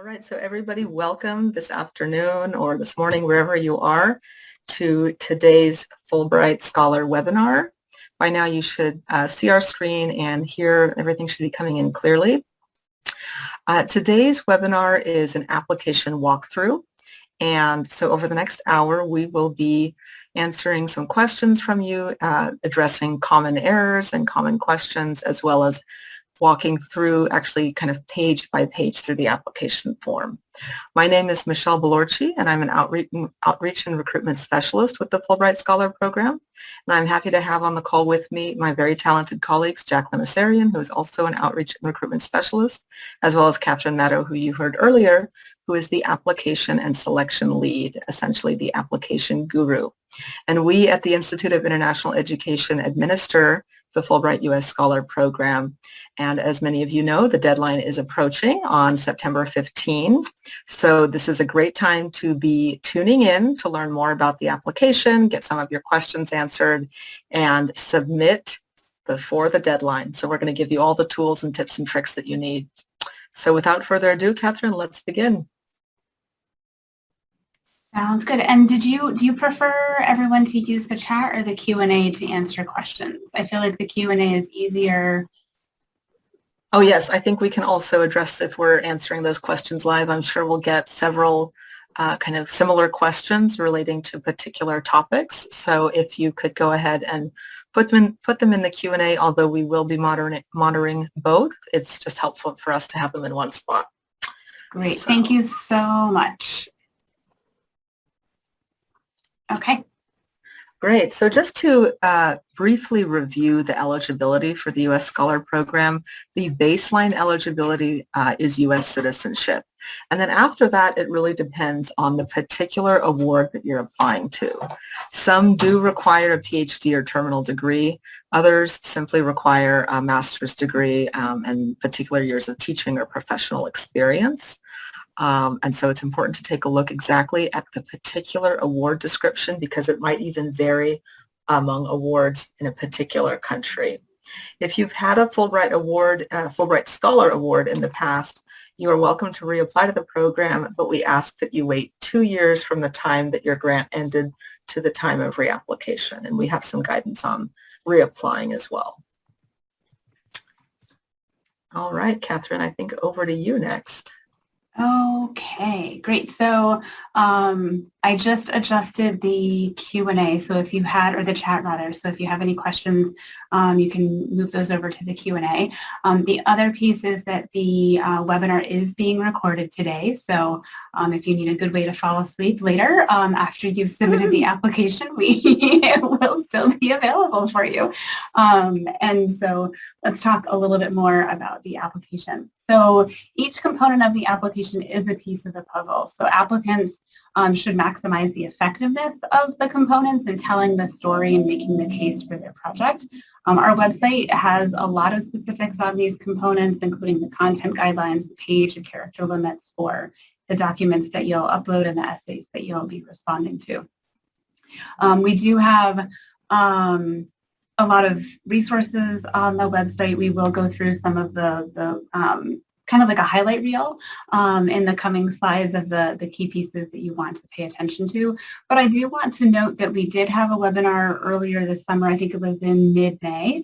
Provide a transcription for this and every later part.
All right, so everybody, welcome this afternoon or this morning, wherever you are, to today's Fulbright Scholar webinar. By now you should see our screen and hear everything should be coming in clearly. Today's webinar is an application walkthrough, and so over the next hour we will be answering some questions from you, addressing common errors and common questions, as well as walking through actually kind of page by page through the application form. My name is Michelle Belorci, and I'm an outreach and recruitment specialist with the Fulbright Scholar Program. And I'm happy to have on the call with me my very talented colleagues, Jacqueline Asarian, who is also an outreach and recruitment specialist, as well as Catherine Maddow, who you heard earlier, who is the application and selection lead, essentially the application guru. And we at the Institute of International Education administer the Fulbright U.S. Scholar Program. And as many of you know, the deadline is approaching on September 15. So this is a great time to be tuning in to learn more about the application, get some of your questions answered, and submit before the deadline. So we're going to give you all the tools and tips and tricks that you need. So without further ado, Catherine, let's begin. Sounds good. And do you prefer everyone to use the chat or the Q&A to answer questions? I feel like the Q&A is easier. Oh yes, I think we can also address if we're answering those questions live. I'm sure we'll get several kind of similar questions relating to particular topics. So if you could go ahead and put them in the Q&A, although we will be monitoring both. It's just helpful for us to have them in one spot. Great. So. Thank you so much. Okay. Great. So just to briefly review the eligibility for the U.S. Scholar Program, the baseline eligibility is U.S. citizenship. And then after that, it really depends on the particular award that you're applying to. Some do require a PhD or terminal degree. Others simply require a master's degree and particular years of teaching or professional experience. And so it's important to take a look exactly at the particular award description because it might even vary among awards in a particular country. If you've had a Fulbright award, Fulbright Scholar Award in the past, you are welcome to reapply to the program, but we ask that you wait 2 years from the time that your grant ended to the time of reapplication. And we have some guidance on reapplying as well. All right, Catherine, I think over to you next. Okay, great. So I just adjusted the Q&A. So if you had, or the chat rather, so if you have any questions, you can move those over to the Q&A. The other piece is that the webinar is being recorded today. So if you need a good way to fall asleep later after you've submitted the application, it will still be available for you. And so let's talk a little bit more about the application. So each component of the application is a piece of the puzzle. So applicants should maximize the effectiveness of the components in telling the story and making the case for their project. Our website has a lot of specifics on these components, including the content guidelines, the page and character limits for the documents that you'll upload and the essays that you'll be responding to. We do have a lot of resources on the website. We will go through some of the kind of like a highlight reel in the coming slides of the key pieces that you want to pay attention to. But I do want to note that we did have a webinar earlier this summer, I think it was in mid-May,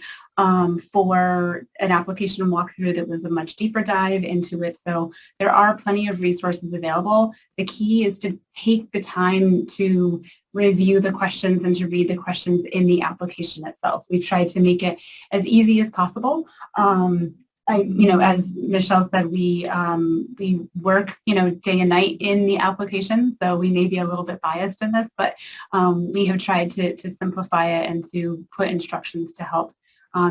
for an application walkthrough that was a much deeper dive into it. So there are plenty of resources available. The key is to take the time to review the questions and to read the questions in the application itself. We've tried to make it as easy as possible. As Michelle said, we work, day and night in the application, so we may be a little bit biased in this, but we have tried to simplify it and to put instructions to help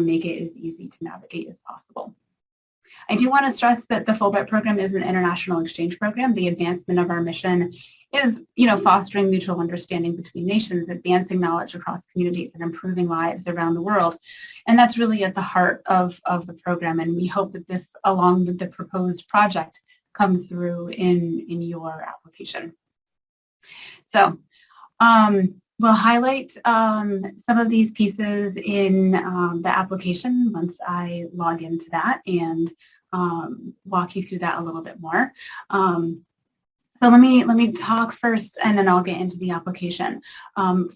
make it as easy to navigate as possible. I do want to stress that the Fulbright program is an international exchange program. The advancement of our mission is, fostering mutual understanding between nations, advancing knowledge across communities, and improving lives around the world. And that's really at the heart of the program. And we hope that this, along with the proposed project, comes through in your application. So we'll highlight some of these pieces in the application once I log into that. And walk you through that a little bit more. So let me talk first, and then I'll get into the application.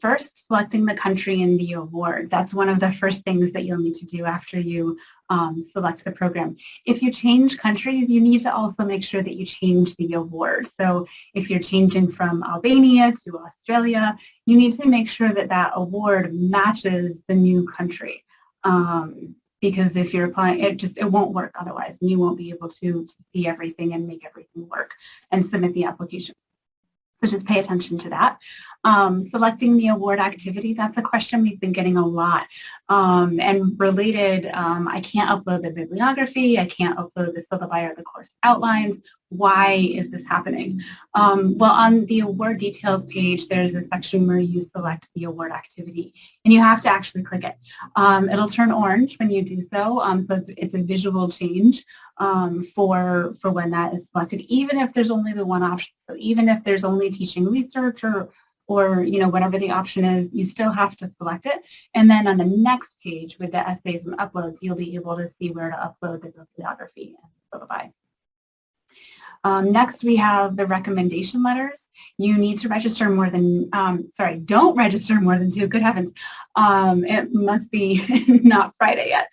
First, selecting the country and the award. That's one of the first things that you'll need to do after you select the program. If you change countries, you need to also make sure that you change the award. So if you're changing from Albania to Australia, you need to make sure that that award matches the new country. Because if you're applying, it won't work otherwise, and you won't be able to see everything and make everything work and submit the application. So just pay attention to that. Selecting the award activity, that's a question we've been getting a lot. And related, I can't upload the bibliography, I can't upload the syllabi or the course outlines. Why is this happening? Well, on the award details page, there's a section where you select the award activity, and you have to actually click it. It'll turn orange when you do so, so it's a visual change for when that is selected, even if there's only the one option. So even if there's only teaching research or you know, whatever the option is, you still have to select it. And then on the next page with the essays and uploads, you'll be able to see where to upload the bibliography and syllabi. Next, we have the recommendation letters. You need to register more than, don't register more than 2, good heavens. It must be not Friday yet.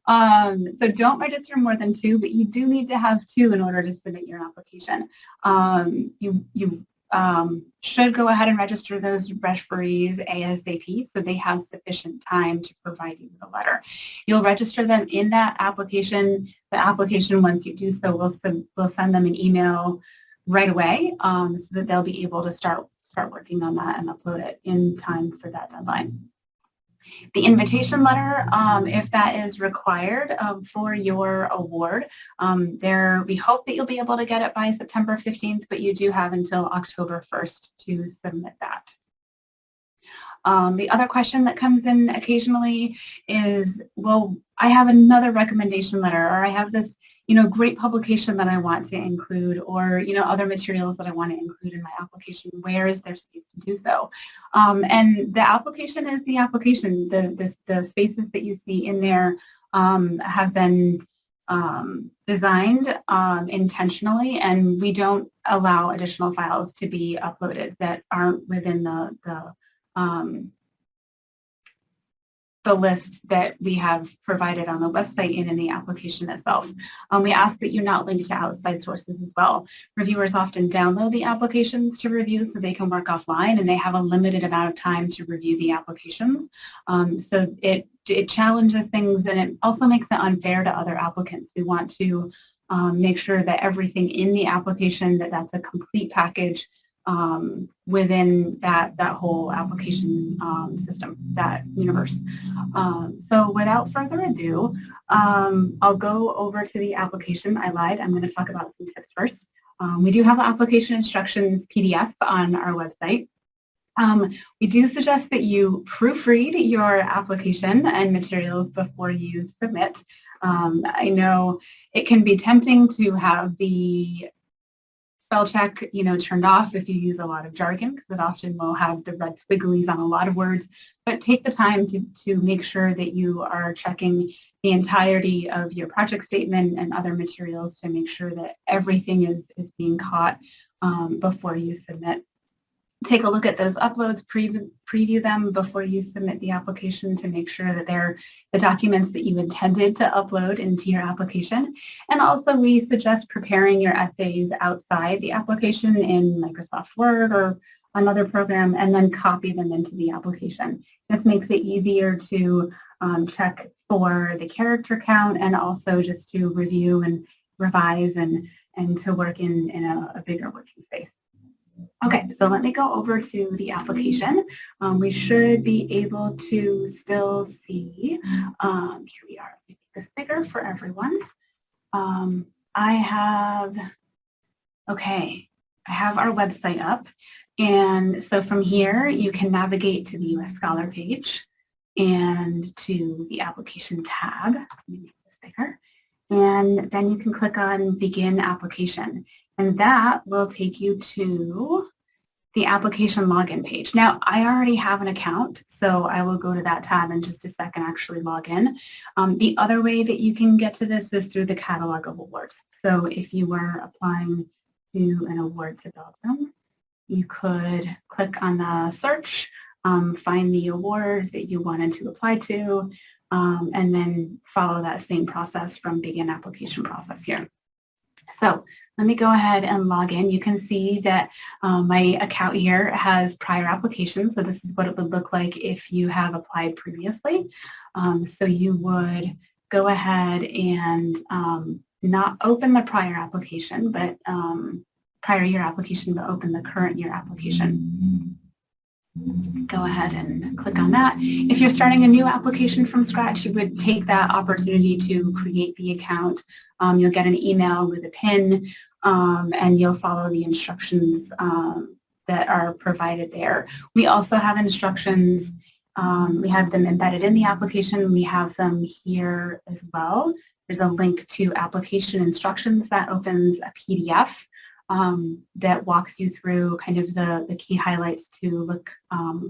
So don't register more than 2, but you do need to have 2 in order to submit your application. You should go ahead and register those referees ASAP so they have sufficient time to provide you with a letter. You'll register them in that application. The application, once you do so, we'll send them an email right away so that they'll be able to start working on that and upload it in time for that deadline. The invitation letter, if that is required for your award, we hope that you'll be able to get it by September 15th, but you do have until October 1st to submit that. The other question that comes in occasionally is, well, I have another recommendation letter, or I have this, you know, great publication that I want to include, or, you know, other materials that I want to include in my application. Where is there space to do so? And the application is the application. The spaces that you see in there have been designed intentionally, and we don't allow additional files to be uploaded that aren't within the list that we have provided on the website and in the application itself. We ask that you not link to outside sources as well. Reviewers often download the applications to review so they can work offline, and they have a limited amount of time to review the applications. So it challenges things, and it also makes it unfair to other applicants. We want to make sure that everything in the application, that's a complete package within that whole application system, that universe. So without further ado, I'll go over to the application. I lied. I'm going to talk about some tips first. We do have the application instructions PDF on our website. We do suggest that you proofread your application and materials before you submit. I know it can be tempting to have the spell check, you know, turned off if you use a lot of jargon, because it often will have the red squigglies on a lot of words. But take the time to make sure that you are checking the entirety of your project statement and other materials to make sure that everything is being caught before you submit. Take a look at those uploads, preview them before you submit the application to make sure that they're the documents that you intended to upload into your application. And also we suggest preparing your essays outside the application in Microsoft Word or another program, and then copy them into the application. This makes it easier to check for the character count, and also just to review and revise and to work in a bigger working space. Okay, so let me go over to the application. We should be able to still see, here we are, let me make this bigger for everyone. I have our website up, and so from here you can navigate to the U.S. Scholar page and to the application tab. Let me make this bigger. And then you can click on Begin Application. And that will take you to the application login page. Now, I already have an account, so I will go to that tab in just a second, actually log in. The other way that you can get to this is through the catalog of awards. So if you were applying to an award to Belgium, you could click on the search, find the award that you wanted to apply to, and then follow that same process from begin application process here. So let me go ahead and log in. You can see that my account here has prior applications. So this is what it would look like if you have applied previously. So you would go ahead and not open the prior application, but prior year application, but open the current year application. Go ahead and click on that. If you're starting a new application from scratch, you would take that opportunity to create the account. You'll get an email with a PIN, and you'll follow the instructions that are provided there. We also have instructions. We have them embedded in the application. We have them here as well. There's a link to application instructions that opens a PDF. That walks you through kind of the key highlights to look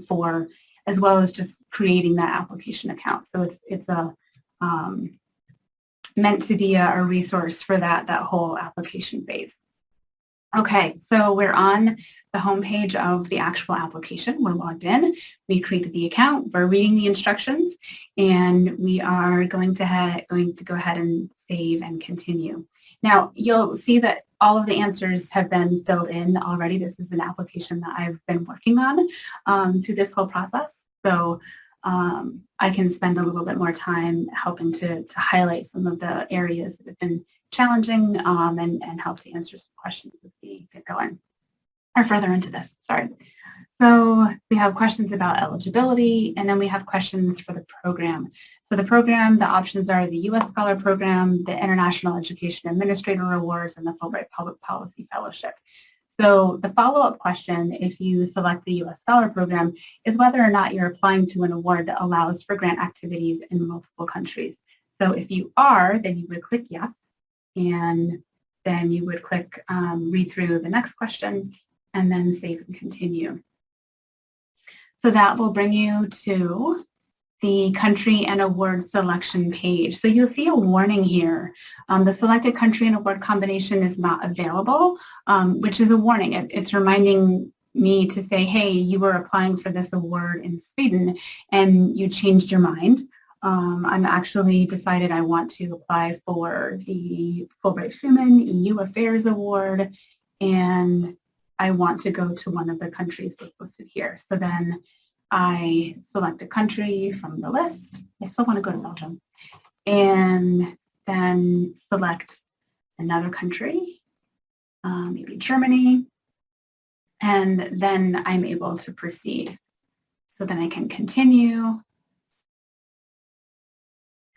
for, as well as just creating that application account. So it's a meant to be a resource for that whole application phase. Okay, so we're on the home page of the actual application. We're logged in. We created the account. We're reading the instructions, and we are going to go ahead and save and continue. Now, you'll see that all of the answers have been filled in already. This is an application that I've been working on through this whole process. So I can spend a little bit more time helping to highlight some of the areas that have been challenging and help to answer some questions as we get going or further into this. Sorry. So we have questions about eligibility, and then we have questions for the program. So the program, the options are the U.S. Scholar Program, the International Education Administrator Awards, and the Fulbright Public Policy Fellowship. So the follow-up question, if you select the U.S. Scholar Program, is whether or not you're applying to an award that allows for grant activities in multiple countries. So if you are, then you would click yes, and then you would click read through the next question, and then save and continue. So that will bring you to the country and award selection page. So you'll see a warning here. The selected country and award combination is not available, which is a warning. It's reminding me to say, hey, you were applying for this award in Sweden and you changed your mind. I'm actually decided I want to apply for the Fulbright Schumann EU Affairs Award, and I want to go to one of the countries that's listed here. So then I select a country from the list. I still want to go to Belgium. And then select another country, maybe Germany. And then I'm able to proceed. So then I can continue.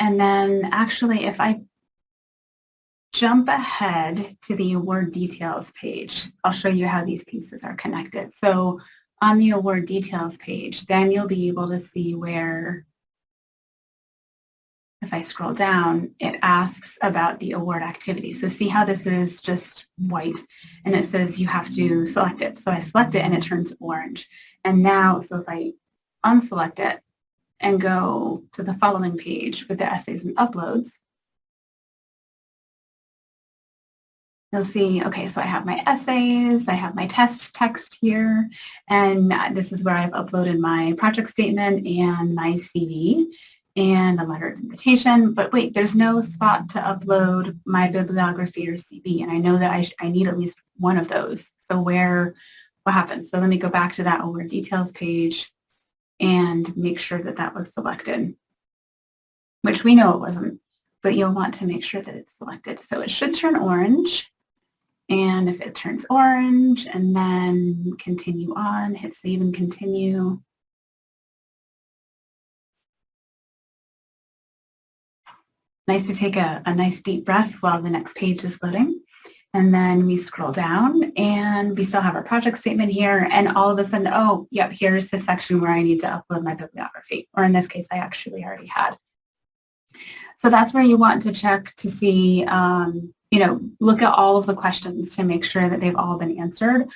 And then actually, if I jump ahead to the award details page, I'll show you how these pieces are connected. So on the award details page, then you'll be able to see where, if I scroll down, it asks about the award activity. So see how this is just white and it says you have to select it. So I select it and it turns orange. And now, so if I unselect it and go to the following page with the essays and uploads, you'll see, okay, so I have my essays, I have my test text here, and this is where I've uploaded my project statement and my CV and a letter of invitation. But wait, there's no spot to upload my bibliography or CV, and I know that I need at least one of those. So what happens? So let me go back to that award details page and make sure that that was selected, which we know it wasn't, but you'll want to make sure that it's selected. So it should turn orange. And if it turns orange, and then continue on, hit save and continue. Nice to take a nice deep breath while the next page is loading. And then we scroll down and we still have our project statement here. And all of a sudden, oh, yep, here's the section where I need to upload my bibliography. Or in this case, I actually already had. So that's where you want to check to see look at all of the questions to make sure that they've all been answered,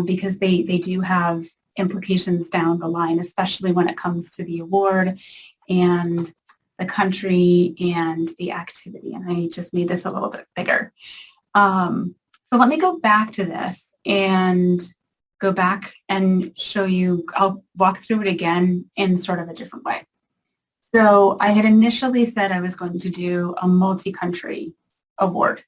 because they do have implications down the line, especially when it comes to the award and the country and the activity. And I just made this a little bit bigger. So let me go back to this and go back and show you. I'll walk through it again in sort of a different way. So I had initially said I was going to do a multi-country award.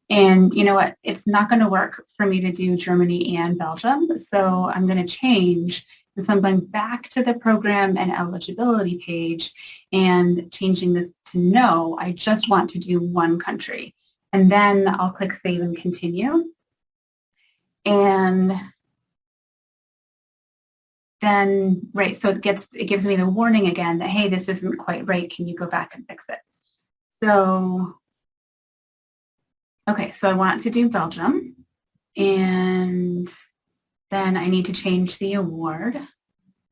And you know what? It's not going to work for me to do Germany and Belgium. So I'm going to change. And so I'm going back to the program and eligibility page and changing this to no. I just want to do one country. And then I'll click Save and Continue. And then, right, so it gives me the warning again that, hey, this isn't quite right. Can you go back and fix it? So, okay, so I want to do Belgium. And then I need to change the award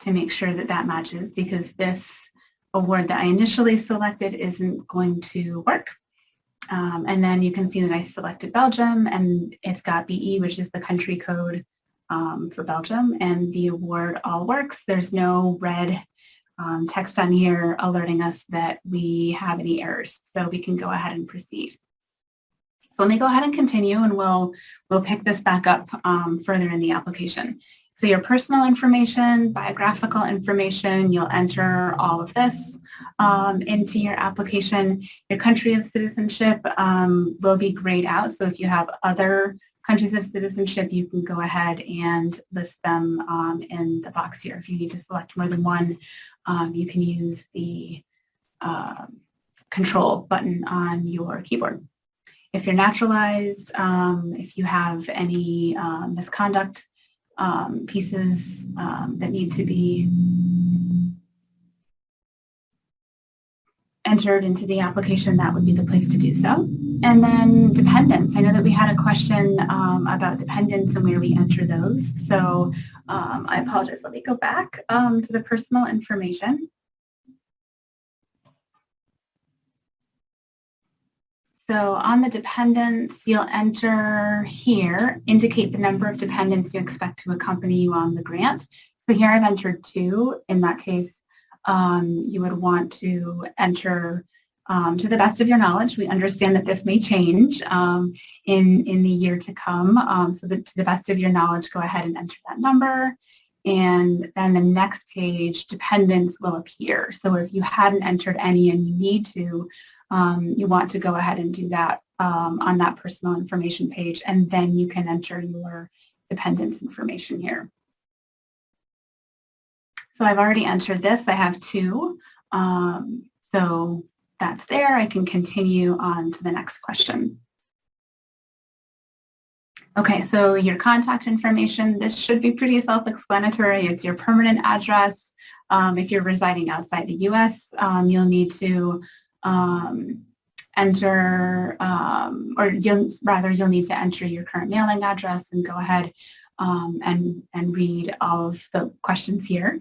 to make sure that that matches, because this award that I initially selected isn't going to work. And then you can see that I selected Belgium, and it's got BE, which is the country code for Belgium, and the award all works. There's no red text on here alerting us that we have any errors, so we can go ahead and proceed. So let me go ahead and continue, and we'll pick this back up further in the application. So your personal information, biographical information, you'll enter all of this into your application. Your country of citizenship will be grayed out. So if you have other countries of citizenship, you can go ahead and list them in the box here. If you need to select more than one, you can use the control button on your keyboard. If you're naturalized, if you have any misconduct pieces that need to be entered into the application, that would be the place to do so. And then dependents. I know that we had a question about dependents and where we enter those. So I apologize. Let me go back to the personal information. So on the dependents, you'll enter here, indicate the number of dependents you expect to accompany you on the grant. So here I've entered 2. In that case, you would want to enter to the best of your knowledge. We understand that this may change in the year to come. So that to the best of your knowledge, go ahead and enter that number. And then the next page, dependents will appear. So if you hadn't entered any and you need to, you want to go ahead and do that on that personal information page, and then you can enter your dependents information here. So I've already entered this. I have 2. So that's there. I can continue on to the next question. Okay, so your contact information, this should be pretty self-explanatory. It's your permanent address. If you're residing outside the U.S., you'll need to enter, or you'll need to enter your current mailing address and go ahead and read all of the questions here,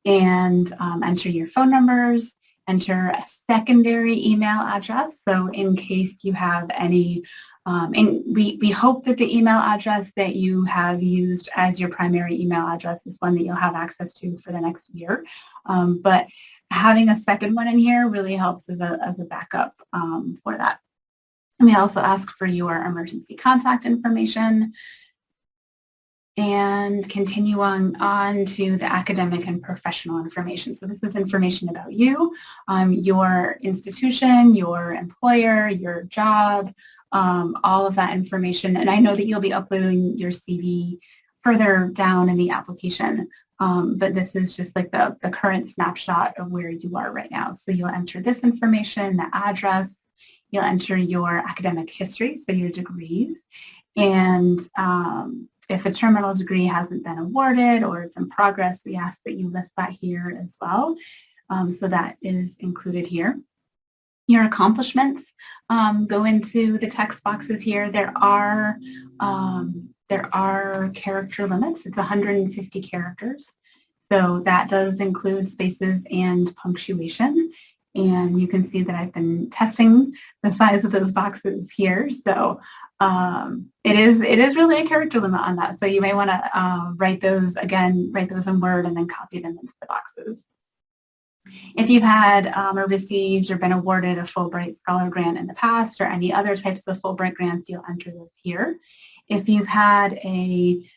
and enter your phone numbers, enter a secondary email address. So in case you have any, and we hope that the email address that you have used as your primary email address is one that you'll have access to for the next year. But having a second one in here really helps as a backup for that. And we also ask for your emergency contact information, and continue on to the academic and professional information. So this is information about you, your institution, your employer, your job, all of that information. And I know that you'll be uploading your CV further down in the application, but this is just like the current snapshot of where you are right now. So you'll enter this information, the address, you'll enter your academic history, so your degrees, and if a terminal degree hasn't been awarded or is in progress, we ask that you list that here as well. So that is included here. Your accomplishments go into the text boxes here. There are character limits. It's 150 characters. So that does include spaces and punctuation. And you can see that I've been testing the size of those boxes here. So it is really a character limit on that. So you may want to write those in Word and then copy them into the boxes. If you've had or received or been awarded a Fulbright Scholar Grant in the past or any other types of Fulbright grants, you'll enter those here. If you've had a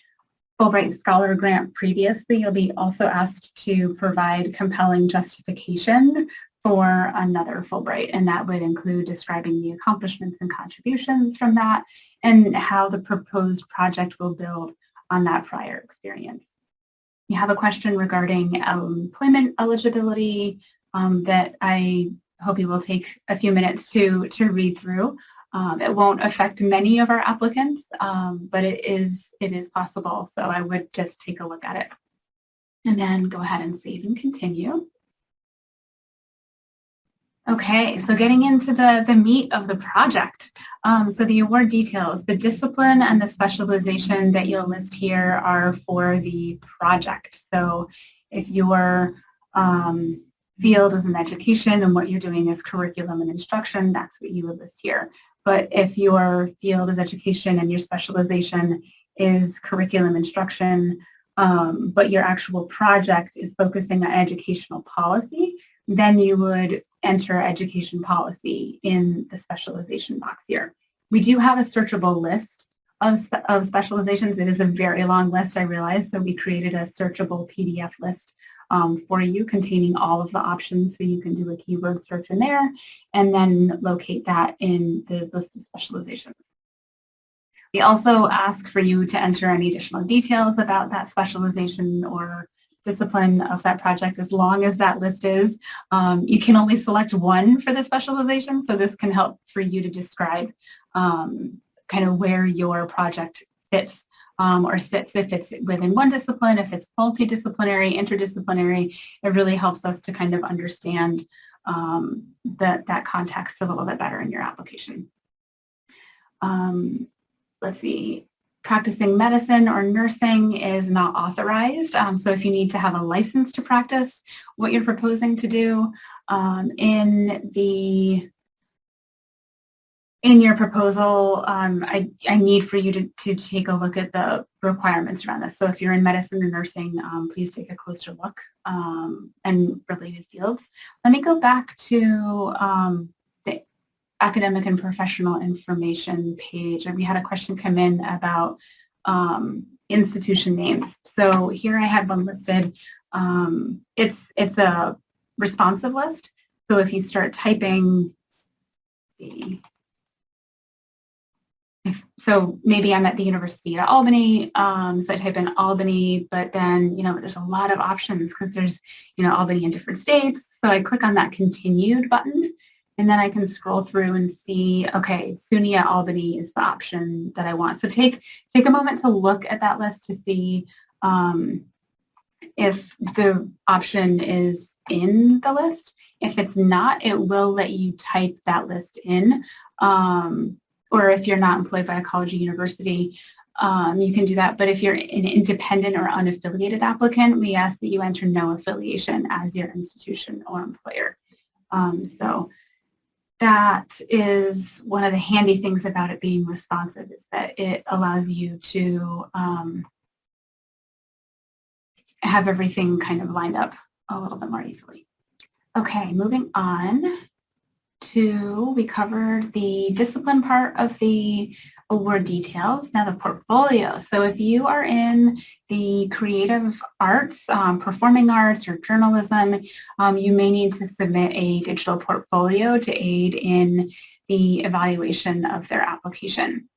Fulbright Scholar Grant previously, you'll be also asked to provide compelling justification for another Fulbright, and that would include describing the accomplishments and contributions from that and how the proposed project will build on that prior experience. You have a question regarding employment eligibility that I hope you will take a few minutes to read through. It won't affect many of our applicants, but it is possible, so I would just take a look at it. And then go ahead and save and continue. Okay, so getting into the meat of the project. So the award details, the discipline and the specialization that you'll list here are for the project. So if your field is in education and what you're doing is curriculum and instruction, that's what you would list here. But if your field is education and your specialization is curriculum instruction, but your actual project is focusing on educational policy, then you would enter education policy in the specialization box here. We do have a searchable list of specializations. It is a very long list, I realize, so we created a searchable PDF list for you containing all of the options, so you can do a keyword search in there and then locate that in the list of specializations. We also ask for you to enter any additional details about that specialization or discipline of that project. As long as that list is, you can only select one for the specialization, so this can help for you to describe kind of where your project fits or sits, if it's within one discipline, if it's multidisciplinary, interdisciplinary. It really helps us to kind of understand that context a little bit better in your application. Let's see. Practicing medicine or nursing is not authorized. So if you need to have a license to practice what you're proposing to do in your proposal, I need for you to take a look at the requirements around this. So if you're in medicine or nursing, please take a closer look and related fields. Let me go back to the academic and professional information page. And we had a question come in about institution names. So here I had one listed. It's a responsive list. So if you start typing, let's see. So maybe I'm at the University of Albany, so I type in Albany, but then, there's a lot of options because there's, Albany in different states. So I click on that continued button, and then I can scroll through and see, okay, SUNY at Albany is the option that I want. So take a moment to look at that list to see if the option is in the list. If it's not, it will let you type that list in. Or if you're not employed by a college or university, you can do that. But if you're an independent or unaffiliated applicant, we ask that you enter no affiliation as your institution or employer. So that is one of the handy things about it being responsive, is that it allows you to have everything kind of lined up a little bit more easily. Okay, moving on. We covered the discipline part of the award details. Now the portfolio. So if you are in the creative arts, performing arts, or journalism, you may need to submit a digital portfolio to aid in the evaluation of their application.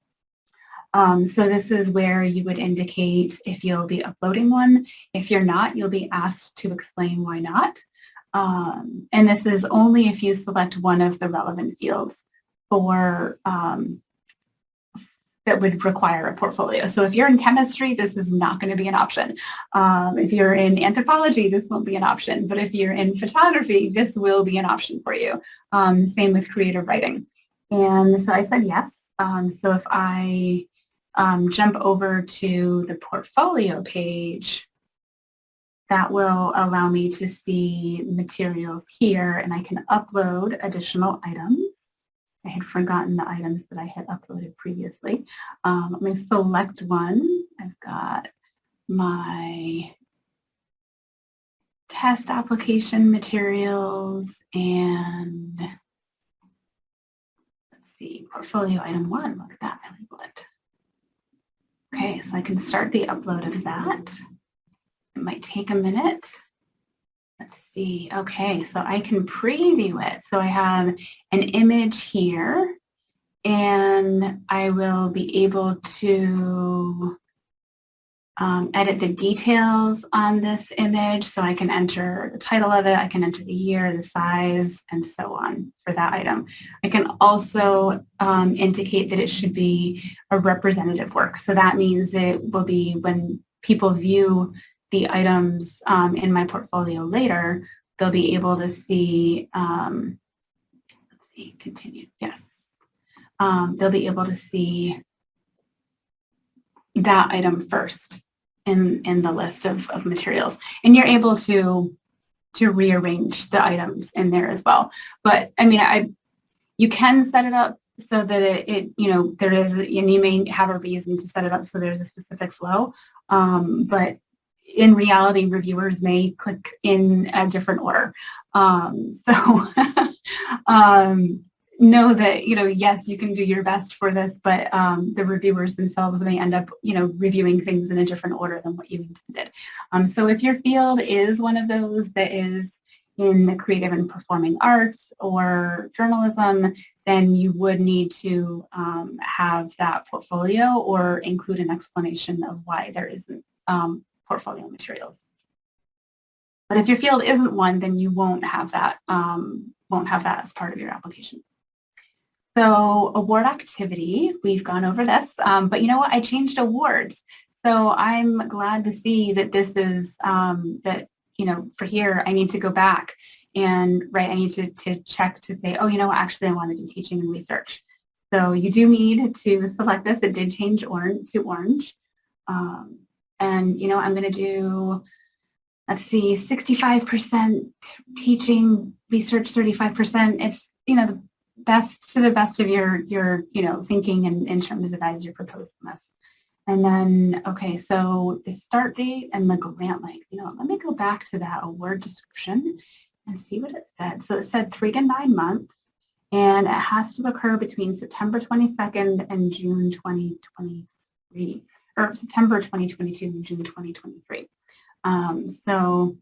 So this is where you would indicate if you'll be uploading one. If you're not, you'll be asked to explain why not. And this is only if you select one of the relevant fields for that would require a portfolio. So if you're in chemistry, this is not going to be an option. If you're in anthropology, this won't be an option. But if you're in photography, this will be an option for you. Same with creative writing. And so I said yes. So if I jump over to the portfolio page, that will allow me to see materials here, and I can upload additional items. I had forgotten the items that I had uploaded previously. I'm going to select one. I've got my test application materials and let's see, portfolio item 1. Look at that, I labeled it. Okay, so I can start the upload of that. It might take a minute. Let's see. Okay, so I can preview it. So I have an image here, and I will be able to edit the details on this image. So I can enter the title of it, I can enter the year, the size, and so on for that item. I can also indicate that it should be a representative work. So that means it will be when people view the items in my portfolio later, they'll be able to see, let's see, continue, yes. They'll be able to see that item first in the list of materials. And you're able to rearrange the items in there as well. But I mean, you can set it up so that it you know, there is, and you may have a reason to set it up so there's a specific flow. But in reality, reviewers may click in a different order. Know that, you know, yes, you can do your best for this, but the reviewers themselves may end up, you know, reviewing things in a different order than what you intended. So if your field is one of those that is in the creative and performing arts or journalism, then you would need to have that portfolio or include an explanation of why there isn't portfolio materials. But if your field isn't one, then you won't have that as part of your application. So award activity, we've gone over this, but you know what? I changed awards. So I'm glad to see that this is, that, you know, for here, I need to go back and, right, I need to check to say, oh, you know what, actually I want to do teaching and research. So you do need to select this. It did change orange to orange. And, you know, I'm going to do, let's see, 65% teaching, research 35%. It's, you know, the best to the best of your you know, thinking in terms of as you're proposing this. And then, okay, so the start date and the grant length, you know, let me go back to that award description and see what it said. So it said 3 to 9 months, and it has to occur between September 22nd and June 2023, or September 2022 and June 2023. So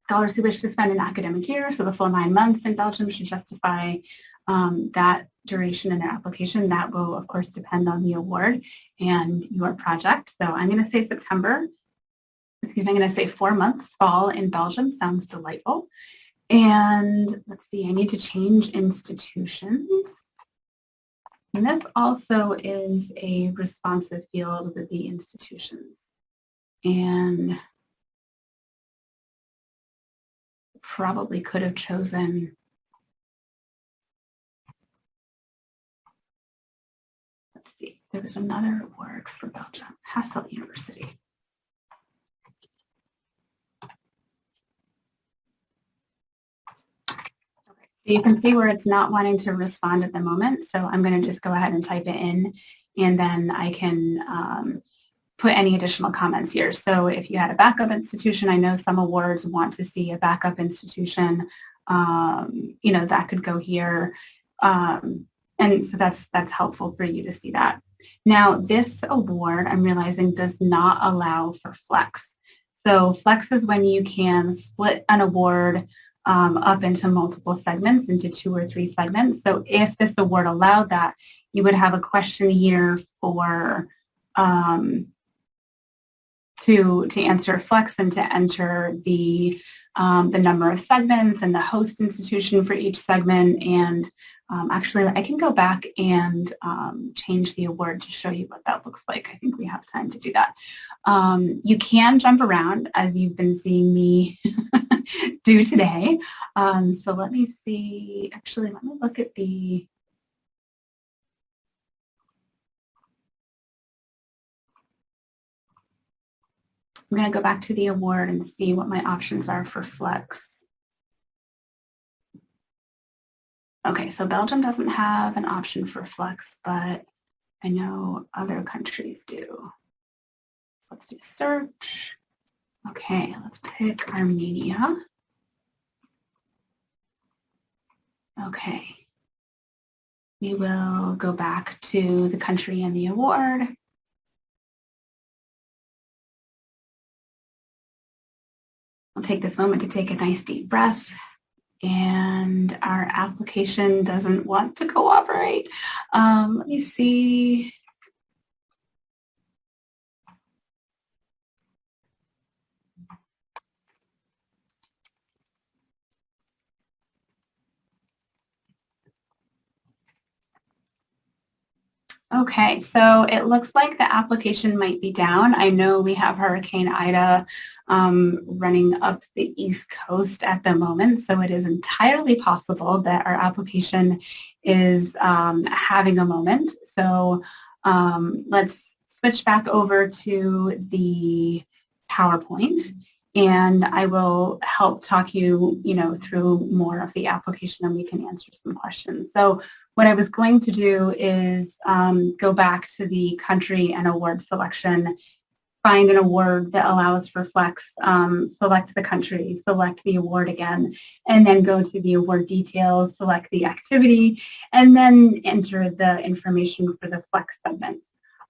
scholars who wish to spend an academic year, so the full 9 months in Belgium, should justify that duration in their application. That will, of course, depend on the award and your project. So I'm going to say September. Excuse me, I'm going to say 4 months fall in Belgium. Sounds delightful. And let's see, I need to change institutions. And this also is a responsive field with the institutions. And probably could have chosen, let's see, there was another award for Belgium, Hasselt University. So you can see where it's not wanting to respond at the moment. So I'm going to just go ahead and type it in, and then I can put any additional comments here. So if you had a backup institution, I know some awards want to see a backup institution, you know, that could go here. And so that's helpful for you to see that. Now, this award, I'm realizing, does not allow for flex. So flex is when you can split an award up into multiple segments, into 2 or 3 segments. So if this award allowed that, you would have a question here for to answer flex and to enter the number of segments and the host institution for each segment. And actually, I can go back and change the award to show you what that looks like. I think we have time to do that. You can jump around, as you've been seeing me do today. So let me see. Actually, let me look at the I'm going to go back to the award and see what my options are for flex. Okay, so Belgium doesn't have an option for Flex, but I know other countries do. Let's do search. Okay, let's pick Armenia. Okay. We will go back to the country and the award. I'll take this moment to take a nice deep breath. And our application doesn't want to cooperate. Let me see. Okay, so it looks like the application might be down. I know we have Hurricane Ida running up the East Coast at the moment, so it is entirely possible that our application is having a moment. So let's switch back over to the PowerPoint, and I will help talk you, through more of the application, and we can answer some questions. So what I was going to do is go back to the country and award selection, find an award that allows for Flex, select the country, select the award again, and then go to the award details, select the activity, and then enter the information for the Flex segment.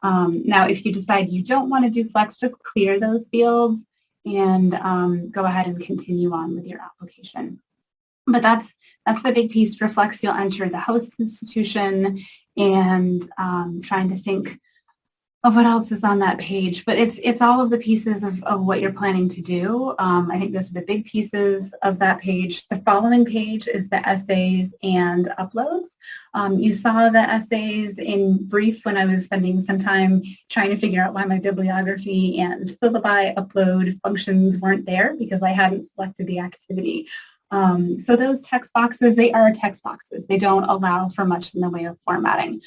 Now, if you decide you don't want to do Flex, just clear those fields and go ahead and continue on with your application. But that's the big piece for Flex. You'll enter the host institution and trying to think of what else is on that page. But it's all of the pieces of what you're planning to do. I think those are the big pieces of that page. The following page is the essays and uploads. You saw the essays in brief when I was spending some time trying to figure out why my bibliography and syllabi upload functions weren't there because I hadn't selected the activity. So those text boxes, they are text boxes. They don't allow for much in the way of formatting.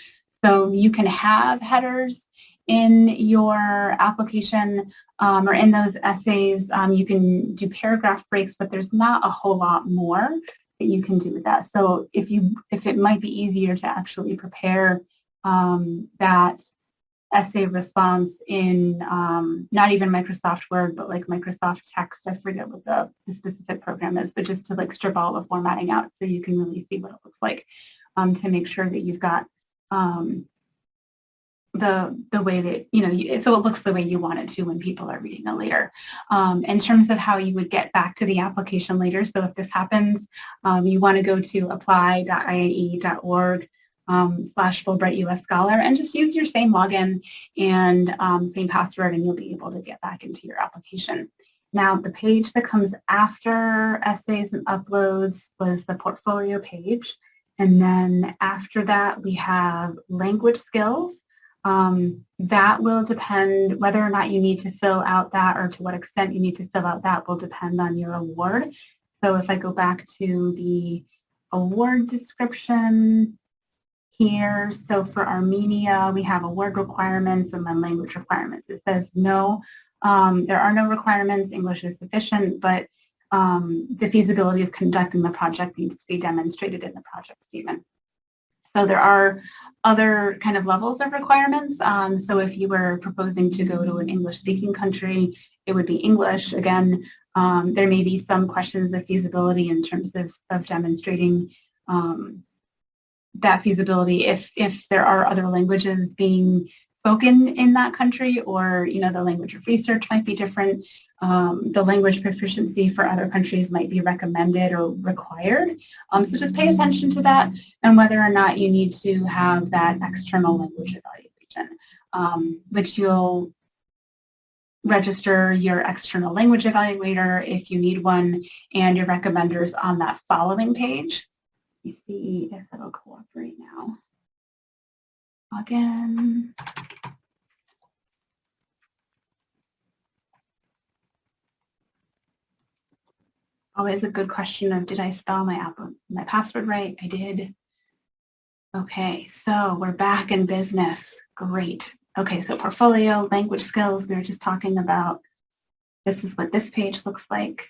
So you can have headers in your application or in those essays. You can do paragraph breaks, but there's not a whole lot more that you can do with that. So if it might be easier to actually prepare that essay response in not even Microsoft Word, but like Microsoft Text. I forget what the specific program is, but just to like strip all the formatting out so you can really see what it looks like to make sure that you've got the way that, so it looks the way you want it to when people are reading it later. In terms of how you would get back to the application later, so if this happens, you want to go to apply.iae.org /Fulbright U.S. Scholar and just use your same login and same password and you'll be able to get back into your application. Now the page that comes after essays and uploads was the portfolio page, and then after that we have language skills. That will depend whether or not you need to fill out that or to what extent you need to fill out that will depend on your award. So if I go back to the award description here, so for Armenia, we have award requirements and then language requirements. It says no, there are no requirements, English is sufficient, but the feasibility of conducting the project needs to be demonstrated in the project statement. So there are other kind of levels of requirements. So if you were proposing to go to an English-speaking country, it would be English. Again, there may be some questions of feasibility in terms of demonstrating that feasibility if there are other languages being spoken in that country, or the language of research might be different. The language proficiency for other countries might be recommended or required. So just pay attention to that and whether or not you need to have that external language evaluation, which you'll register your external language evaluator if you need one and your recommenders on that following page. You see if it'll cooperate now. Again. Always a good question of did I spell my password right? I did. Okay, so we're back in business. Great. Okay, so portfolio, language skills, we were just talking about. This is what this page looks like.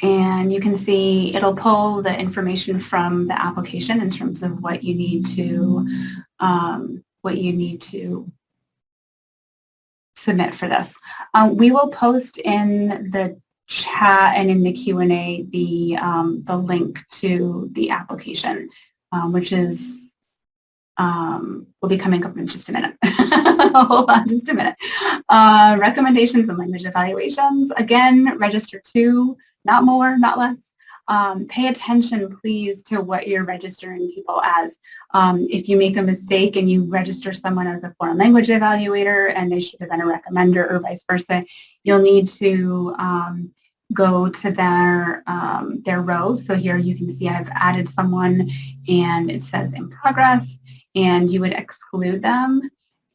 And you can see it'll pull the information from the application in terms of what you need to submit for this. We will post in the chat and in the Q&A the link to the application, which is will be coming up in just a minute. Hold on just a minute. Recommendations and language evaluations. Again, register 2, not more, not less. Pay attention, please, to what you're registering people as. If you make a mistake and you register someone as a foreign language evaluator and they should have been a recommender or vice versa, you'll need to go to their row. So here you can see I've added someone and it says in progress, and you would exclude them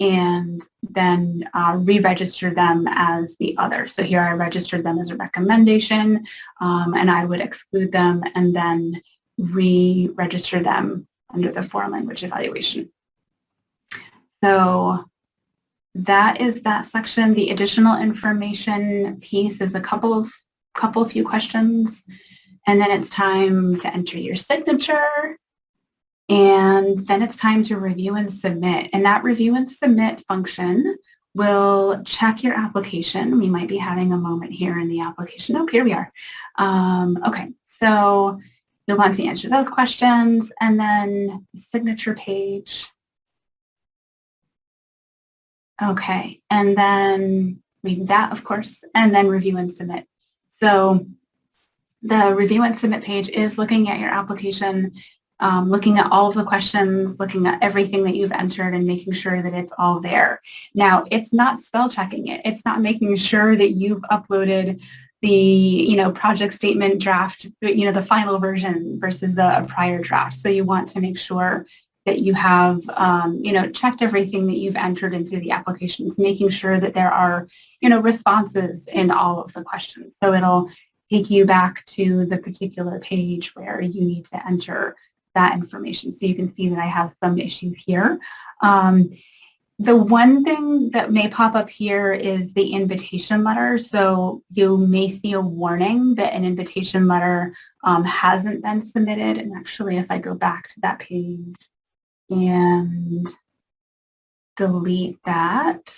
and then re-register them as the other. So here I registered them as a recommendation, and I would exclude them and then re-register them under the foreign language evaluation. So that is that section. The additional information piece is a few questions, and then it's time to enter your signature. And then it's time to review and submit. And that review and submit function will check your application. We might be having a moment here in the application. Oh, here we are. Okay, so you'll want to answer those questions, and then the signature page. Okay, and then read that, of course, and then review and submit. So the review and submit page is looking at your application, looking at all of the questions, looking at everything that you've entered and making sure that it's all there. Now, it's not spell checking it. It's not making sure that you've uploaded the, project statement draft, the final version versus a prior draft. So you want to make sure that you have, checked everything that you've entered into the applications, making sure that there are, responses in all of the questions. So it'll take you back to the particular page where you need to enter that information. So you can see that I have some issues here. The one thing that may pop up here is the invitation letter. So you may see a warning that an invitation letter hasn't been submitted. And actually, if I go back to that page and delete that.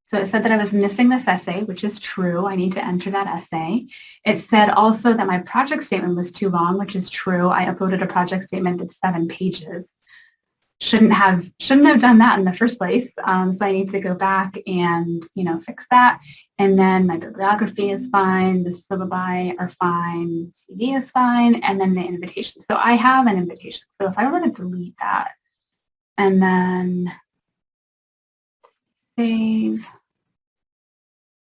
So it said that I was missing this essay, which is true. I need to enter that essay. It said also that my project statement was too long, which is true. I uploaded a project statement that's 7 pages. Shouldn't have done that in the first place. So I need to go back and, fix that. And then my bibliography is fine. The syllabi are fine. CD is fine. And then the invitation. So I have an invitation. So if I were to delete that and then save,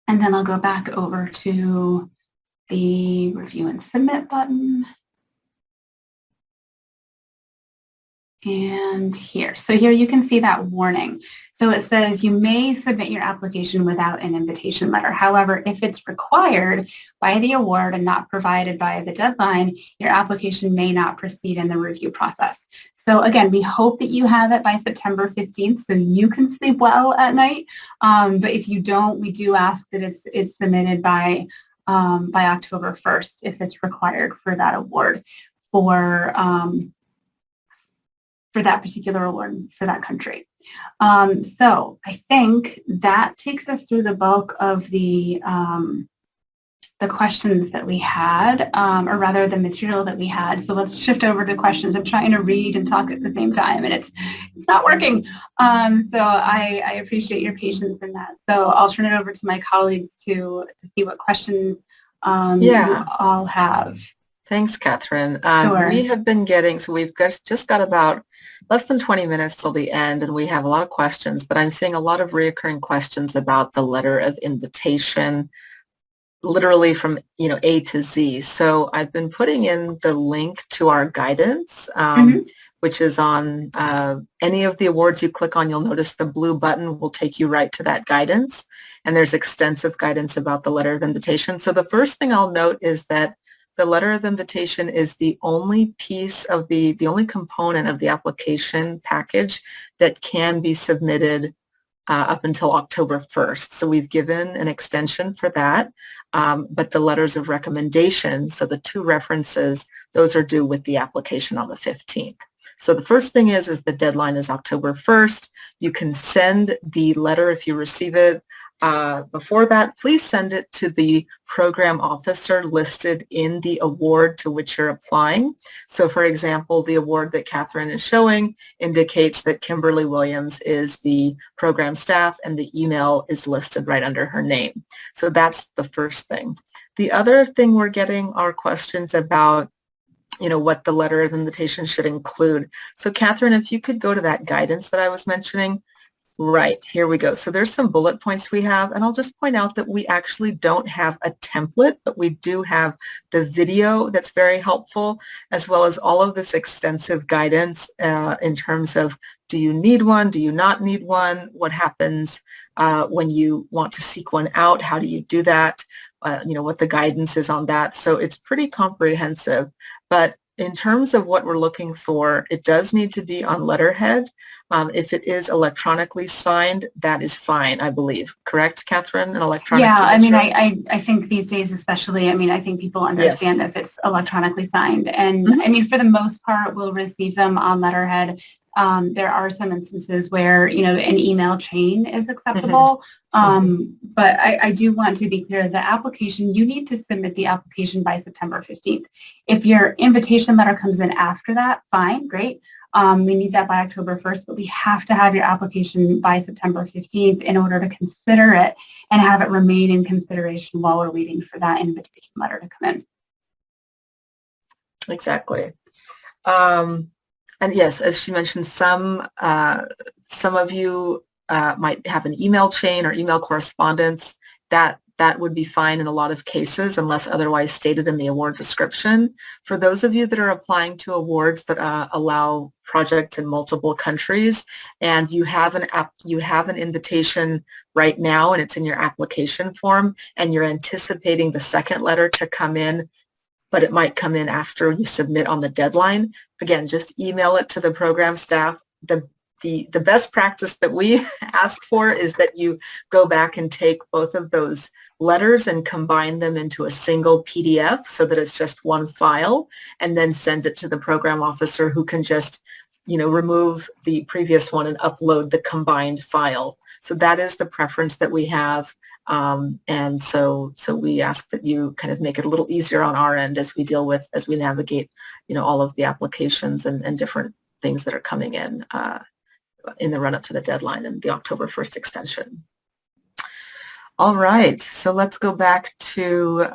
and then I'll go back over to the review and submit button. And here. So here you can see that warning. So it says you may submit your application without an invitation letter. However, if it's required by the award and not provided by the deadline, your application may not proceed in the review process. So again, we hope that you have it by September 15th so you can sleep well at night. But if you don't, we do ask that it's submitted by October 1st if it's required for that award for that particular award for that country. So I think that takes us through the bulk of the questions that we had, or rather the material that we had. So let's shift over to questions. I'm trying to read and talk at the same time, and it's not working. So I appreciate your patience in that. So I'll turn it over to my colleagues to see what questions you all have. Thanks, Catherine. Sure. We have been getting, so we've just got about less than 20 minutes till the end, and we have a lot of questions, but I'm seeing a lot of reoccurring questions about the letter of invitation, literally from, A to Z. So I've been putting in the link to our guidance, which is on any of the awards you click on. You'll notice the blue button will take you right to that guidance, and there's extensive guidance about the letter of invitation. So the first thing I'll note is that the letter of invitation is the only piece of the only component of the application package that can be submitted up until October 1st. So we've given an extension for that, but the letters of recommendation, so the 2 references, those are due with the application on the 15th. So the first thing is the deadline is October 1st. You can send the letter if you receive it before that. Please send it to the program officer listed in the award to which you're applying. So for example, the award that Catherine is showing indicates that Kimberly Williams is the program staff and the email is listed right under her name. So that's the first thing. The other thing we're getting are questions about what the letter of invitation should include. So Catherine, if you could go to that guidance that I was mentioning. Right, here we go. So there's some bullet points we have, and I'll just point out that we actually don't have a template, but we do have the video that's very helpful, as well as all of this extensive guidance in terms of, do you need one? Do you not need one? What happens when you want to seek one out? How do you do that? What the guidance is on that. So it's pretty comprehensive, but in terms of what we're looking for, it does need to be on letterhead. If it is electronically signed, that is fine, I believe. Correct, Catherine? An electronic signature? I mean, I think these days especially, I think people understand if it's electronically signed. And I mean, for the most part, we'll receive them on letterhead. There are some instances where, an email chain is acceptable. But I do want to be clear, the application, you need to submit the application by September 15th. If your invitation letter comes in after that, fine, great. We need that by October 1st, but we have to have your application by September 15th in order to consider it and have it remain in consideration while we're waiting for that invitation letter to come in. Exactly. And yes, as she mentioned, some of you might have an email chain or email correspondence. That would be fine in a lot of cases unless otherwise stated in the award description. For those of you that are applying to awards that allow projects in multiple countries and you have an invitation right now and it's in your application form and you're anticipating the second letter to come in, but it might come in after you submit on the deadline, again, just email it to the program staff. The best practice that we ask for is that you go back and take both of those letters and combine them into a single PDF so that it's just one file, and then send it to the program officer who can just, remove the previous one and upload the combined file. So that is the preference that we have. And so we ask that you kind of make it a little easier on our end as we navigate, all of the applications and different things that are coming in the run-up to the deadline and the October 1st extension. All right, so let's go back to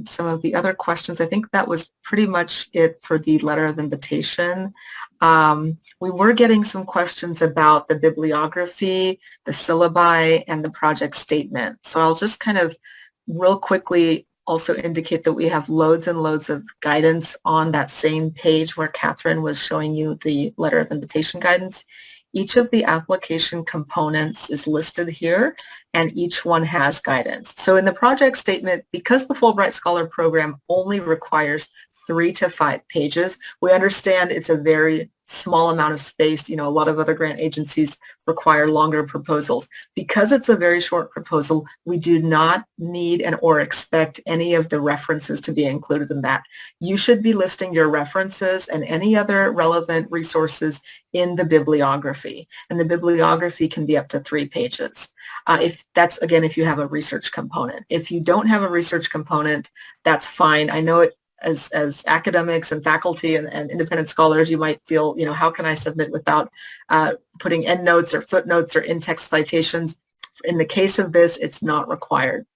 some of the other questions. I think that was pretty much it for the letter of invitation. We were getting some questions about the bibliography, the syllabi, and the project statement. So I'll just kind of real quickly also indicate that we have loads and loads of guidance on that same page where Catherine was showing you the letter of invitation guidance. Each of the application components is listed here, and each one has guidance. So in the project statement, because the Fulbright Scholar Program only requires 3 to 5 pages, we understand it's a very small amount of space. A lot of other grant agencies require longer proposals. Because it's a very short proposal, we do not need or expect any of the references to be included in that. You should be listing your references and any other relevant resources in the bibliography. And the bibliography can be up to 3 pages. If you have a research component. If you don't have a research component, that's fine. I know it, as academics and faculty and independent scholars, you might feel, how can I submit without putting endnotes or footnotes or in-text citations? In the case of this, it's not required.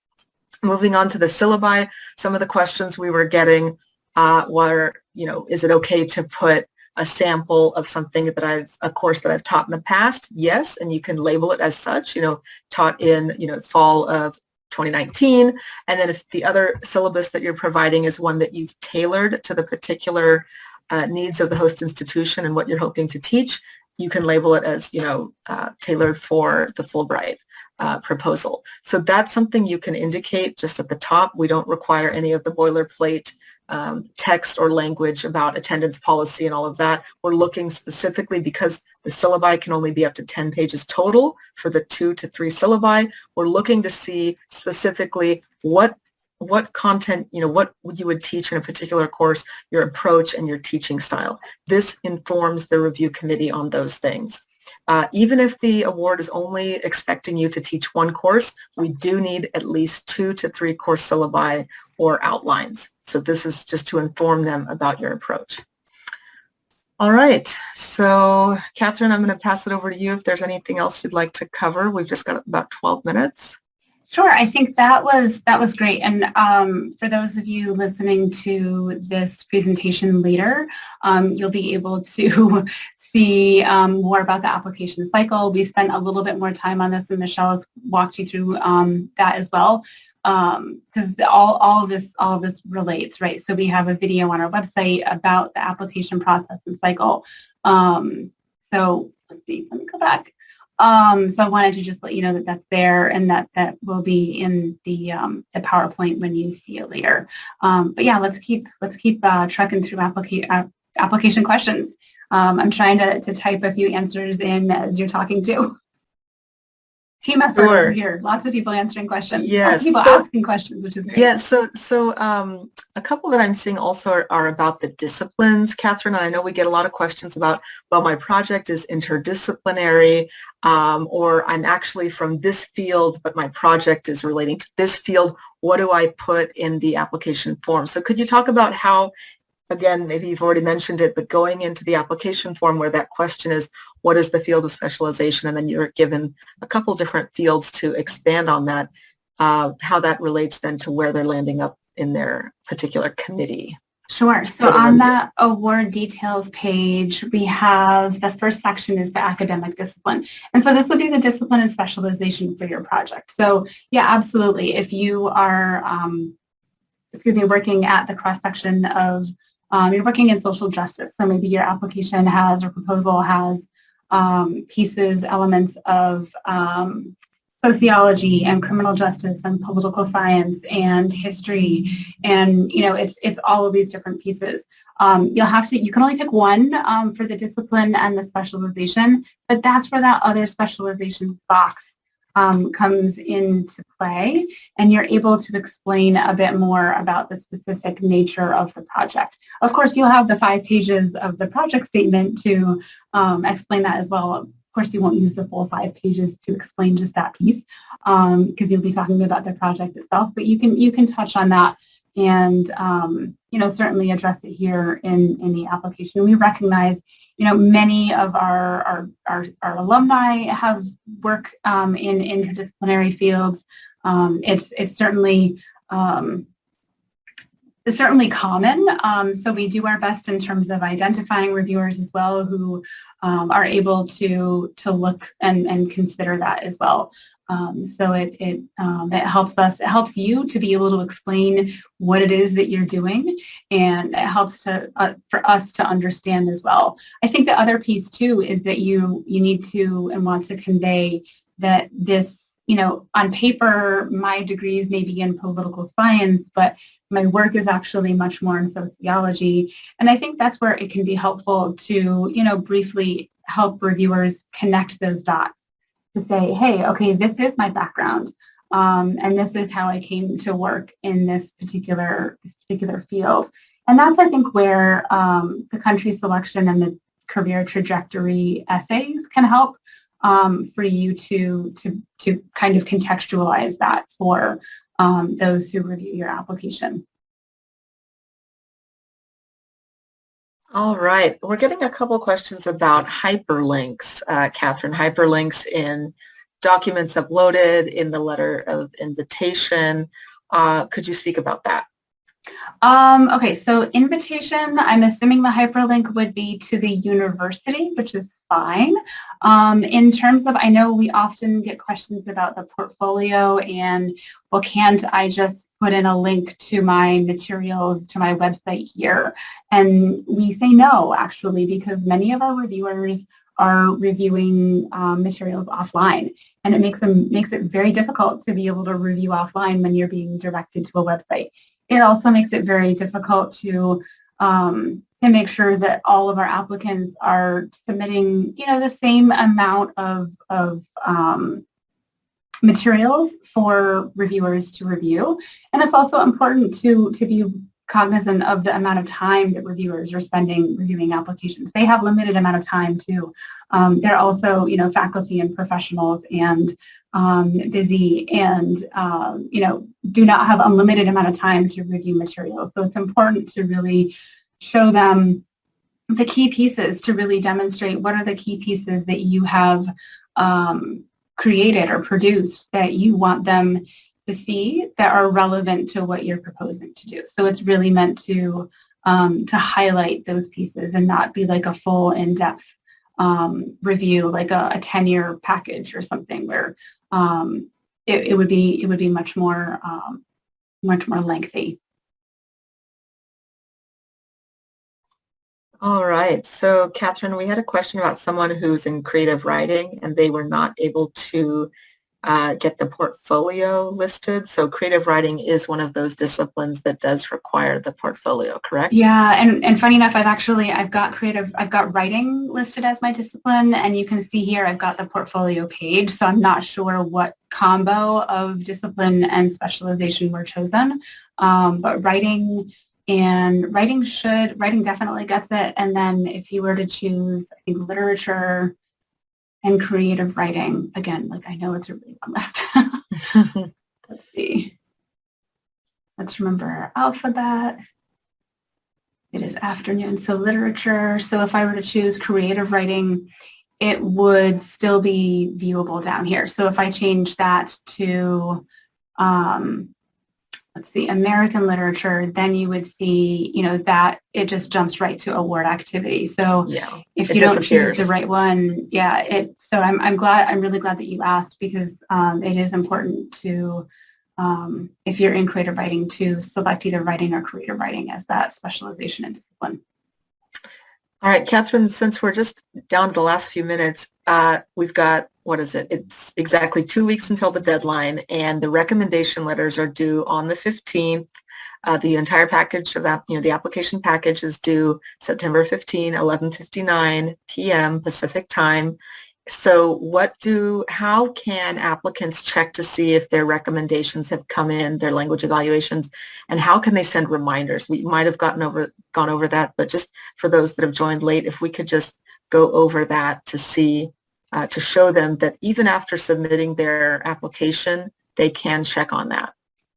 Moving on to the syllabi, some of the questions we were getting were, is it okay to put a sample of something a course that I've taught in the past? Yes, and you can label it as such, taught in, fall of 2019, and then if the other syllabus that you're providing is one that you've tailored to the particular needs of the host institution and what you're hoping to teach, you can label it as, tailored for the Fulbright proposal. So that's something you can indicate just at the top. We don't require any of the boilerplate text or language about attendance policy and all of that. We're looking specifically, because the syllabi can only be up to 10 pages total for the 2 to 3 syllabi. We're looking to see specifically what content, what you would teach in a particular course, your approach and your teaching style. This informs the review committee on those things. Even if the award is only expecting you to teach one course, we do need at least 2 to 3 course syllabi or outlines. So this is just to inform them about your approach. All right, so Catherine, I'm going to pass it over to you if there's anything else you'd like to cover. We've just got about 12 minutes. Sure, I think that was great. And for those of you listening to this presentation later, you'll be able to see more about the application cycle. We spent a little bit more time on this, and Michelle has walked you through that as well, because all of this relates, right? So we have a video on our website about the application process and cycle. So let's see, let me go back. So I wanted to just let you know that that's there, and that will be in the PowerPoint when you see it later. But yeah, let's keep trucking through application questions. I'm trying to type a few answers in as you're talking too. Team effort over here. Lots of people answering questions. Yes. Lots of people asking questions, which is great. Yeah. So a couple that I'm seeing also are about the disciplines, Catherine. And I know we get a lot of questions about, well, my project is interdisciplinary, or I'm actually from this field, but my project is relating to this field. What do I put in the application form? So could you talk about how, again, maybe you've already mentioned it, but going into the application form where that question is, what is the field of specialization? And then you're given a couple different fields to expand on that, how that relates then to where they're landing up in their particular committee. Sure. So on that award details page, we have the first section is the academic discipline. And so this will be the discipline and specialization for your project. So yeah, absolutely. If you are, working at the cross section of, you're working in social justice. So maybe your application has or proposal has pieces, elements of sociology and criminal justice and political science and history, and it's all of these different pieces. You can only pick one for the discipline and the specialization, but that's where that other specialization box comes into play, and you're able to explain a bit more about the specific nature of the project. Of course, you'll have the 5 pages of the project statement to explain that as well. Of course, you won't use the full 5 pages to explain just that piece, because you'll be talking about the project itself, but you can touch on that and certainly address it here in the application. We recognize many of our alumni have work in interdisciplinary fields. It's certainly common. So we do our best in terms of identifying reviewers as well who are able to look and consider that as well. So it helps us. It helps you to be able to explain what it is that you're doing, and it helps for us to understand as well. I think the other piece too is that you need to and want to convey that this, on paper, my degrees may be in political science, but my work is actually much more in sociology. And I think that's where it can be helpful to, briefly help reviewers connect those dots to say, hey, okay, this is my background, and this is how I came to work in this particular field. And that's, I think, where the country selection and the career trajectory essays can help for you to kind of contextualize that for those who review your application. All right. We're getting a couple questions about hyperlinks, Catherine. Hyperlinks in documents uploaded, in the letter of invitation. Could you speak about that? Okay, so invitation, I'm assuming the hyperlink would be to the university, which is fine. In terms of, I know we often get questions about the portfolio and, well, can't I just put in a link to my materials to my website here? And we say no, actually, because many of our reviewers are reviewing materials offline, and it makes it very difficult to be able to review offline when you're being directed to a website. it also makes it very difficult to make sure that all of our applicants are submitting, the same amount of materials for reviewers to review. And it's also important to be cognizant of the amount of time that reviewers are spending reviewing applications. They have limited amount of time too. They're also, faculty and professionals and busy and, do not have unlimited amount of time to review materials. So it's important to really show them the key pieces, to really demonstrate what are the key pieces that you have created or produced that you want them to see that are relevant to what you're proposing to do. So it's really meant to highlight those pieces and not be like a full in-depth review, like a 10-year package or something where it would be much more lengthy. All right. So, Catherine, we had a question about someone who's in creative writing and they were not able to get the portfolio listed. So creative writing is one of those disciplines that does require the portfolio, correct? Yeah, and funny enough, I've got writing listed as my discipline, and you can see here I've got the portfolio page, so I'm not sure what combo of discipline and specialization were chosen, but writing definitely gets it, and then if you were to choose, I think, literature and creative writing, again, like I know it's a really long list. Let's see. Let's remember our alphabet. It is afternoon, so literature. So if I were to choose creative writing, it would still be viewable down here. So if I change that to, let's see, American literature, then you would see, that it just jumps right to award activity. So yeah, if you don't choose the right one, yeah, so I'm really glad that you asked, because it is important to, if you're in creative writing, to select either writing or creative writing as that specialization and discipline. All right, Catherine, since we're just down to the last few minutes, we've got, what is it? It's exactly 2 weeks until the deadline, and the recommendation letters are due on the 15th. The entire package of the application package is due September 15, 11:59 p.m. Pacific time. So how can applicants check to see if their recommendations have come in, their language evaluations, and how can they send reminders? We might have gone over that, but just for those that have joined late, if we could just go over that to see, to show them that even after submitting their application, they can check on that.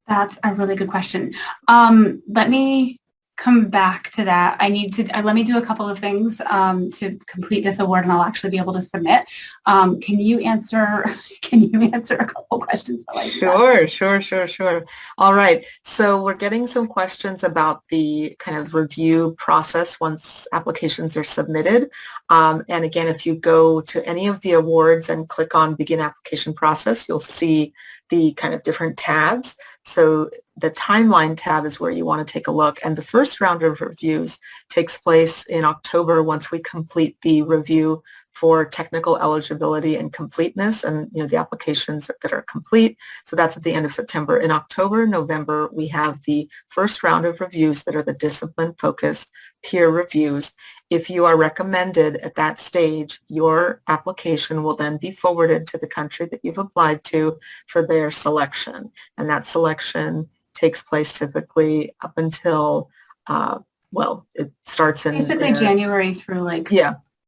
That's a really good question. Let me come back to that. Let me do a couple of things to complete this award, and I'll actually be able to submit. Can you answer a couple questions? Sure. All right. So we're getting some questions about the kind of review process once applications are submitted. And again, if you go to any of the awards and click on Begin Application Process, you'll see the kind of different tabs. So the timeline tab is where you want to take a look, and the first round of reviews takes place in October once we complete the review for technical eligibility and completeness, and the applications that are complete. So that's at the end of September. In October and November, we have the first round of reviews that are the discipline-focused peer reviews. If you are recommended at that stage, your application will then be forwarded to the country that you've applied to for their selection. And that selection takes place typically up until, it starts in... Basically January through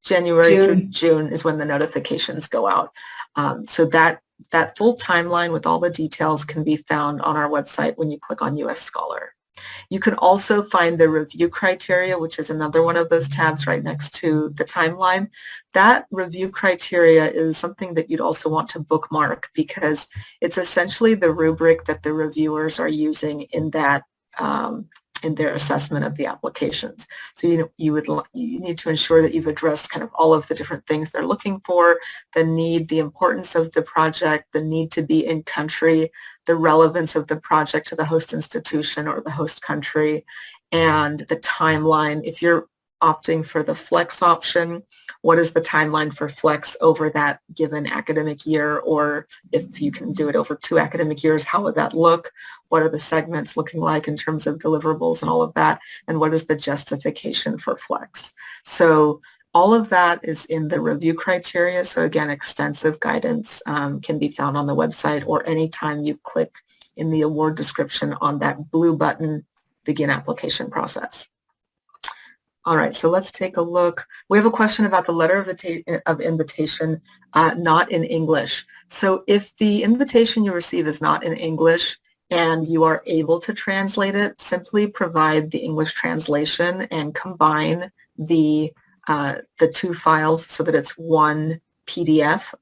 January June. Through June is when the notifications go out. So that full timeline with all the details can be found on our website when you click on U.S. Scholar. You can also find the review criteria, which is another one of those tabs right next to the timeline. That review criteria is something that you'd also want to bookmark, because it's essentially the rubric that the reviewers are using in that in their assessment of the applications. So you need to ensure that you've addressed kind of all of the different things they're looking for: the need, the importance of the project, the need to be in country, the relevance of the project to the host institution or the host country, and the timeline. If you're opting for the flex option, what is the timeline for flex over that given academic year, or if you can do it over 2 academic years, how would that look? What are the segments looking like in terms of deliverables and all of that? And what is the justification for flex? So all of that is in the review criteria. So again, extensive guidance can be found on the website or anytime you click in the award description on that blue button, Begin Application Process. All right, so let's take a look. We have a question about the letter of invitation not in English. So if the invitation you receive is not in English and you are able to translate it, simply provide the English translation and combine the 2 files so that it's one PDF,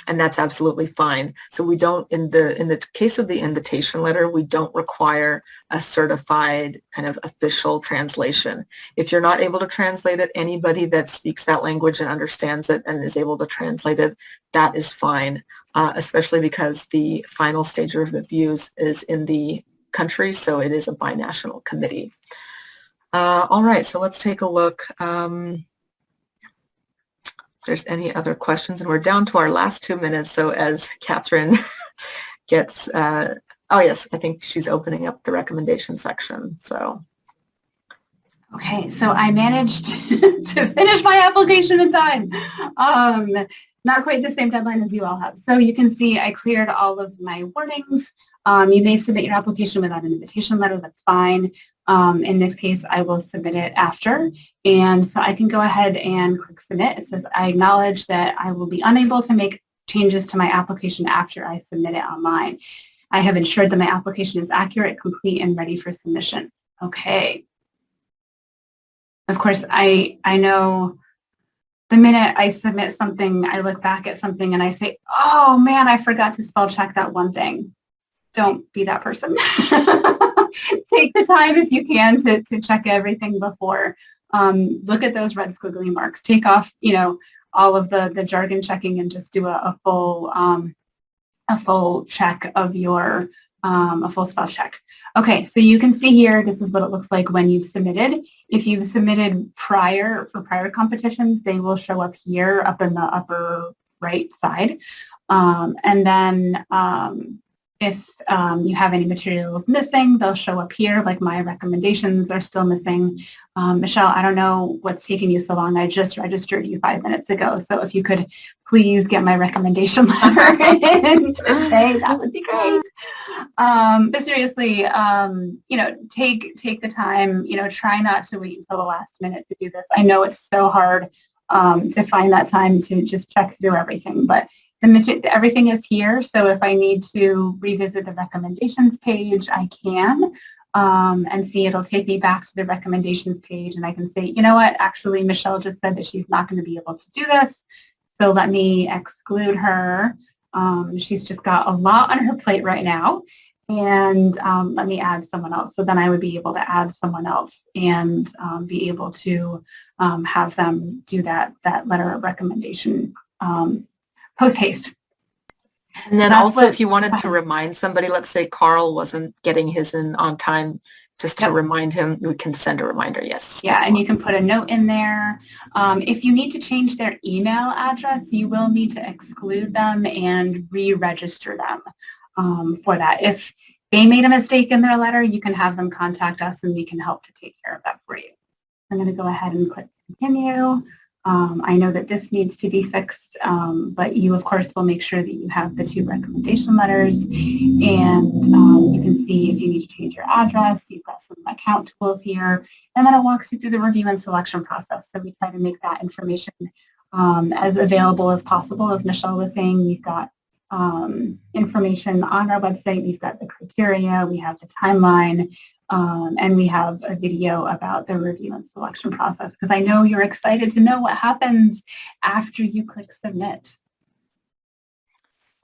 and that's absolutely fine. So we don't, in the case of the invitation letter, we don't require a certified kind of official translation. If you're not able to translate it, anybody that speaks that language and understands it and is able to translate it, that is fine, especially because the final stage of reviews is in the country, so it is a binational committee. All right, so let's take a look. If there's any other questions, and we're down to our last 2 minutes, so as Catherine gets, oh yes, I think she's opening up the recommendation section, so. Okay, so I managed to finish my application in time. Not quite the same deadline as you all have. So you can see I cleared all of my warnings. You may submit your application without an invitation letter, that's fine. In this case, I will submit it after. And so I can go ahead and click submit. It says, I acknowledge that I will be unable to make changes to my application after I submit it online. I have ensured that my application is accurate, complete, and ready for submission. Okay. Of course, I know the minute I submit something, I look back at something and I say, oh man, I forgot to spell check that one thing. Don't be that person. Take the time if you can to check everything before. Look at those red squiggly marks. Take off, all of the jargon checking and just do a full check of your, a full spell check. Okay, so you can see here, this is what it looks like when you've submitted. If you've submitted for prior competitions, they will show up here, up in the upper right side. And then if you have any materials missing, they'll show up here, like my recommendations are still missing. Michelle, I don't know what's taking you so long. I just registered you 5 minutes ago. So if you could please get my recommendation letter in today, that would be great. But seriously, take the time, try not to wait until the last minute to do this. I know it's so hard to find that time to just check through everything, but everything is here, so if I need to revisit the recommendations page, I can, and see it'll take me back to the recommendations page, and I can say, you know what, actually Michelle just said that she's not going to be able to do this, so let me exclude her. She's just got a lot on her plate right now, and let me add someone else. So then I would be able to add someone else and be able to have them do that letter of recommendation post haste. And then also if you wanted to remind somebody, let's say Carl wasn't getting his in on time, just to remind him, we can send a reminder, yes. Yeah, and you can put a note in there. If you need to change their email address, you will need to exclude them and re-register them for that. If they made a mistake in their letter, you can have them contact us and we can help to take care of that for you. I'm going to go ahead and click continue. I know that this needs to be fixed, but you, of course, will make sure that you have the 2 recommendation letters, and you can see if you need to change your address. You've got some account tools here, and then it walks you through the review and selection process. So we try to make that information as available as possible. As Michelle was saying, we've got information on our website. We've got the criteria, we have the timeline, and we have a video about the review and selection process, because I know you're excited to know what happens after you click submit.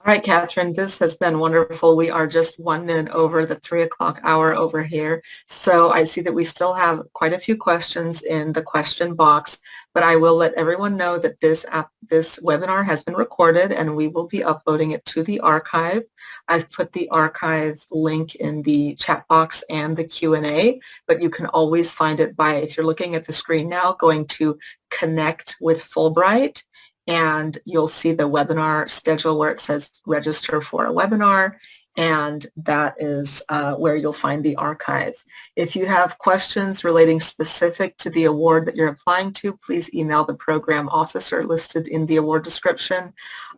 All right, Catherine, this has been wonderful. We are just 1 minute over the 3 o'clock hour over here. So I see that we still have quite a few questions in the question box, but I will let everyone know that this webinar has been recorded and we will be uploading it to the archive. I've put the archive link in the chat box and the Q&A, but you can always find it by, if you're looking at the screen now, going to Connect with Fulbright, and you'll see the webinar schedule where it says register for a webinar, and that is where you'll find the archive. If you have questions relating specific to the award that you're applying to, please email the program officer listed in the award description.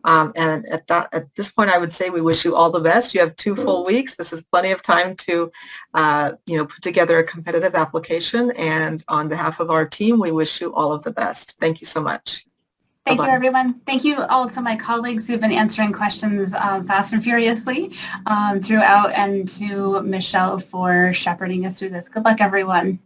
And at this point, I would say we wish you all the best. You have 2 full weeks. This is plenty of time to put together a competitive application, and on behalf of our team, we wish you all of the best. Thank you so much. Thank Bye-bye. you, everyone. Thank you also my colleagues who've been answering questions fast and furiously throughout, and to Michelle for shepherding us through this. Good luck, everyone.